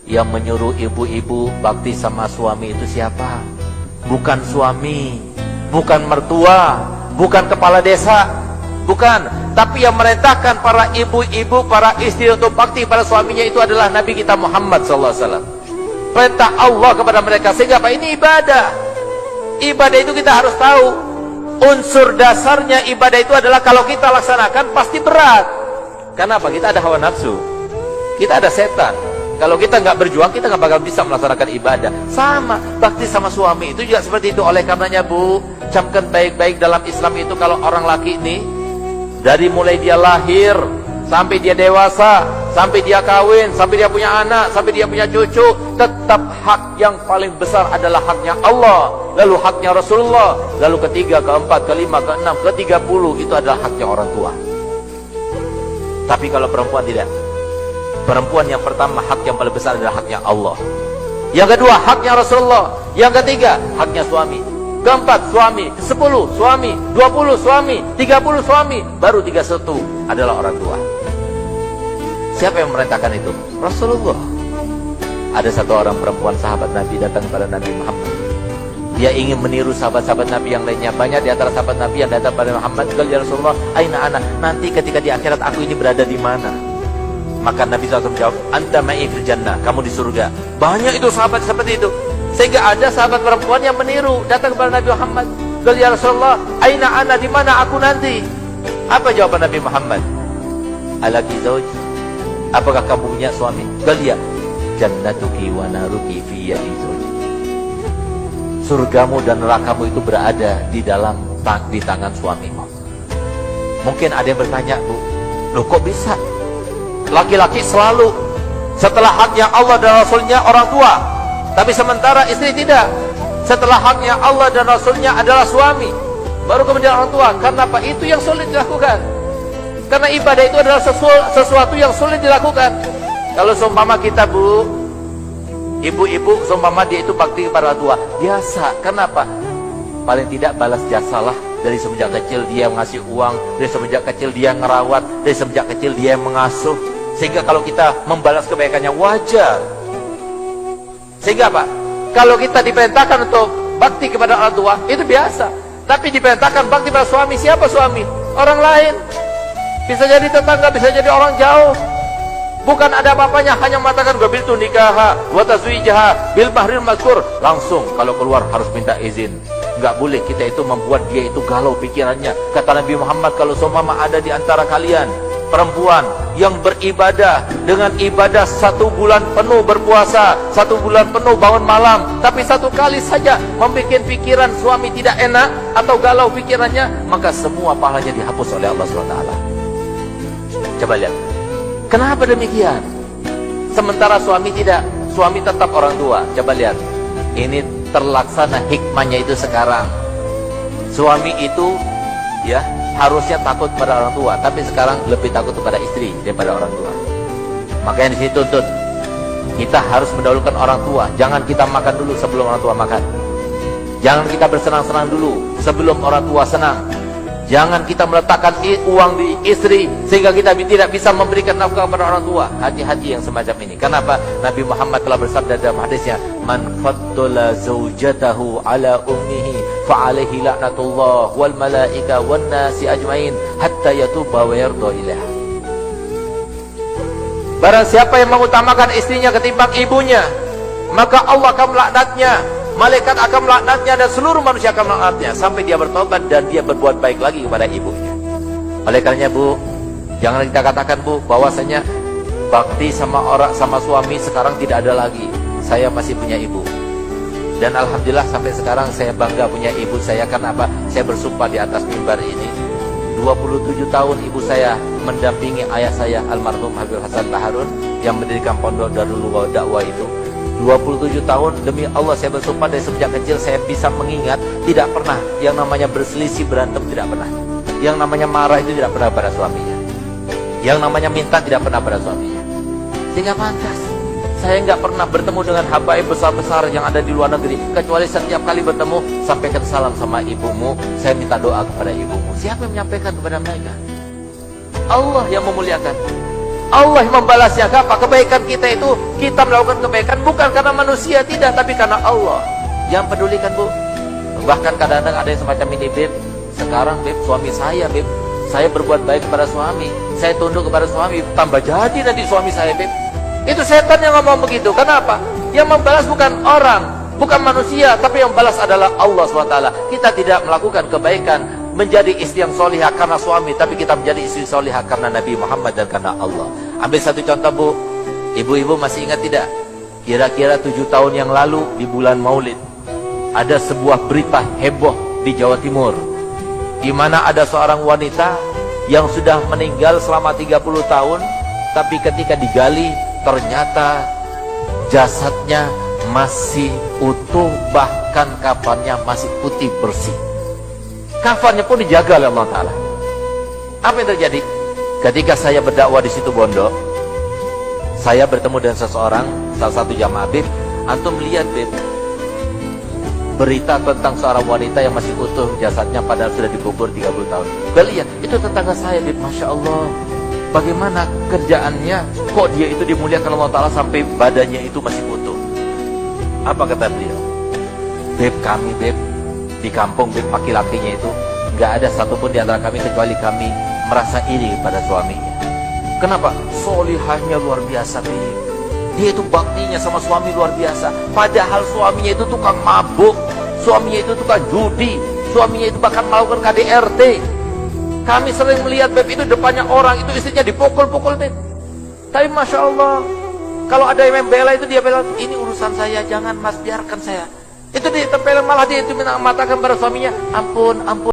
Yang menyuruh ibu-ibu bakti sama suami itu siapa? Bukan suami, bukan mertua, bukan kepala desa, bukan. Tapi yang merintahkan para ibu-ibu, para istri untuk bakti pada suaminya itu adalah Nabi kita Muhammad SAW. Perintah Allah kepada mereka. Sehingga apa? Ini ibadah. Ibadah itu kita harus tahu. Unsur dasarnya ibadah itu adalah kalau kita laksanakan pasti berat. Kenapa? Kita ada hawa nafsu, kita ada setan. Kalau kita nggak berjuang, kita nggak bakal bisa melaksanakan ibadah. Sama, bakti sama suami itu juga seperti itu. Oleh karenanya Bu, camkan baik-baik dalam Islam itu kalau orang laki ini, dari mulai dia lahir, sampai dia dewasa, sampai dia kawin, sampai dia punya anak, sampai dia punya cucu, tetap hak yang paling besar adalah haknya Allah, lalu haknya Rasulullah, lalu ketiga, keempat, kelima, keenam, ke-30 itu adalah haknya orang tua. Tapi kalau perempuan tidak. Perempuan yang pertama hak yang paling besar adalah haknya Allah. Yang kedua haknya Rasulullah. Yang ketiga haknya suami. Keempat suami. Ke-10 suami. 20 suami. 30 suami. Baru 31 adalah orang tua. Siapa yang memerintahkan itu? Rasulullah. Ada satu orang perempuan sahabat Nabi datang kepada Nabi Muhammad. Dia ingin meniru sahabat-sahabat Nabi yang lainnya. Banyak di antara sahabat Nabi yang datang kepada Muhammad. Ya Rasulullah, aina ana, nanti ketika di akhirat aku ini berada di mana? Maka Nabi SAW menjawab, anta ma'i fil jannah, kamu di surga. Banyak itu sahabat seperti itu. Sehingga ada sahabat perempuan yang meniru, datang kepada Nabi Muhammad. Ya Rasulullah, aina ana, di mana aku nanti? Apa jawaban Nabi Muhammad? Alaki zauj, apakah kamu punya suami? Ya, jannatuki wa naruki fi yadi zauj. Surgamu dan nerakamu itu berada di tangan suamimu. Mungkin ada yang bertanya, Bu, loh kok bisa? Laki-laki selalu setelah haknya Allah dan Rasulnya orang tua, tapi sementara istri tidak. Setelah haknya Allah dan Rasulnya adalah suami, baru kemudian orang tua. Karena apa? Itu yang sulit dilakukan. Karena ibadah itu adalah sesuatu yang sulit dilakukan. Kalau seumpama kita, Bu, ibu-ibu, seumpama dia itu bakti kepada orang tua, biasa. Kenapa? Paling tidak balas jasalah. Dari semenjak kecil dia ngasih uang, dari semenjak kecil dia ngerawat, dari semenjak kecil dia mengasuh. Sehingga kalau kita membalas kebaikannya wajar. Sehingga apa? Kalau kita diperintahkan untuk bakti kepada orang tua, itu biasa. Tapi diperintahkan bakti pada suami, siapa suami? Orang lain. Bisa jadi tetangga, bisa jadi orang jauh. Bukan ada apa-apanya, hanya mengatakan qabiltu nikaha wa tazwijaha bil mahril mazkur. Langsung kalau keluar harus minta izin. Enggak boleh kita itu membuat dia itu galau pikirannya. Kata Nabi Muhammad, kalau seumpama ada di antara kalian perempuan yang beribadah dengan ibadah 1 bulan penuh berpuasa, 1 bulan penuh bangun malam, tapi 1 kali saja membuat pikiran suami tidak enak atau galau pikirannya, maka semua pahalanya dihapus oleh Allah SWT. Coba lihat, kenapa demikian? Sementara suami tidak, suami tetap orang tua. Coba lihat, ini terlaksana hikmahnya itu sekarang. Suami itu ya harusnya takut pada orang tua, tapi sekarang lebih takut kepada istri daripada orang tua. Makanya di sini tuntut kita harus mendahulukan orang tua. Jangan kita makan dulu sebelum orang tua makan. Jangan kita bersenang-senang dulu sebelum orang tua senang. Jangan kita meletakkan uang di istri sehingga kita tidak bisa memberikan nafkah kepada orang tua. Hati-hati yang semacam ini. Kenapa? Nabi Muhammad telah bersabda dalam hadisnya, man faddala zawjatahu ala ummihi fa alaihi la'natullah wal malaika wan nasi ajmain hatta yatuba wa yarda ilaiha. Barang siapa yang mengutamakan istrinya ketimbang ibunya, maka Allah akan melaknatnya, malaikat akan melaknatnya, dan seluruh manusia akan melaknatnya sampai dia bertobat dan dia berbuat baik lagi kepada ibunya. Oleh karenanya, Bu, jangan kita katakan, Bu, bahwasanya bakti sama suami sekarang tidak ada lagi. Saya masih punya ibu. Dan alhamdulillah sampai sekarang saya bangga punya ibu saya. Karena apa? Saya bersumpah di atas mimbar ini, 27 tahun ibu saya mendampingi ayah saya almarhum Habib Hasan Baharun yang mendirikan pondok Darul Dakwah itu. 27 tahun demi Allah saya bersumpah, dari sejak kecil saya bisa mengingat tidak pernah yang namanya berselisih, berantem, tidak pernah. Yang namanya marah itu tidak pernah pada suaminya. Yang namanya minta tidak pernah pada suaminya. Sehingga pantas saya nggak pernah bertemu dengan habaib besar-besar yang ada di luar negeri, kecuali setiap kali bertemu sampaikan salam sama ibumu, saya minta doa kepada ibumu. Siapa yang menyampaikan kepada mereka? Allah yang memuliakan. Allah yang membalasnya. Apa? Kebaikan kita itu, kita melakukan kebaikan bukan karena manusia, tidak, tapi karena Allah yang pedulikan, Bu. Bahkan kadang-kadang ada yang semacam ini, Beb. Sekarang, Beb, suami saya, Beb, saya berbuat baik kepada suami, saya tunduk kepada suami, tambah jadi nanti suami saya, Beb. Itu setan yang ngomong begitu. Kenapa? Yang membalas bukan orang, bukan manusia, tapi yang membalas adalah Allah SWT. Kita tidak melakukan kebaikan menjadi istri yang solihah karena suami, tapi kita menjadi istri solihah karena Nabi Muhammad dan karena Allah. Ambil satu contoh, Bu. Ibu-ibu masih ingat tidak? Kira-kira 7 tahun yang lalu di bulan Maulid, ada sebuah berita heboh di Jawa Timur, di mana ada seorang wanita yang sudah meninggal selama 30 tahun, tapi ketika digali ternyata jasadnya masih utuh, bahkan kafannya masih putih bersih. Kafannya pun dijaga oleh Allah Ta'ala. Apa yang terjadi? Ketika saya berdakwah di situ Bondo, saya bertemu dengan seseorang, salah satu jamaah, Beb, antum lihat, Beb, berita tentang seorang wanita yang masih utuh jasadnya padahal sudah dikubur 30 tahun. Gue lihat, itu tetangga saya, Beb, Masya Allah. Bagaimana kerjaannya, kok dia itu dimuliakan Allah Ta'ala sampai badannya itu masih utuh. Apa kata beliau? Beb, kami, Beb, di kampung, Beb, laki-lakinya itu gak ada satupun di antara kami kecuali kami merasa iri pada suaminya. Kenapa? Solihahnya luar biasa, Beb. Dia itu baktinya sama suami luar biasa. Padahal suaminya itu tukang mabuk, suaminya itu tukang judi, suaminya itu bahkan melakukan KDRT. Kami sering melihat, Beb, itu depannya orang, itu istrinya dipukul-pukul, Beb. Tapi Masya Allah, kalau ada yang membela itu, dia bilang, ini urusan saya, jangan Mas, biarkan saya. Itu ditempel, malah dia itu mengatakan pada suaminya, ampun, ampun.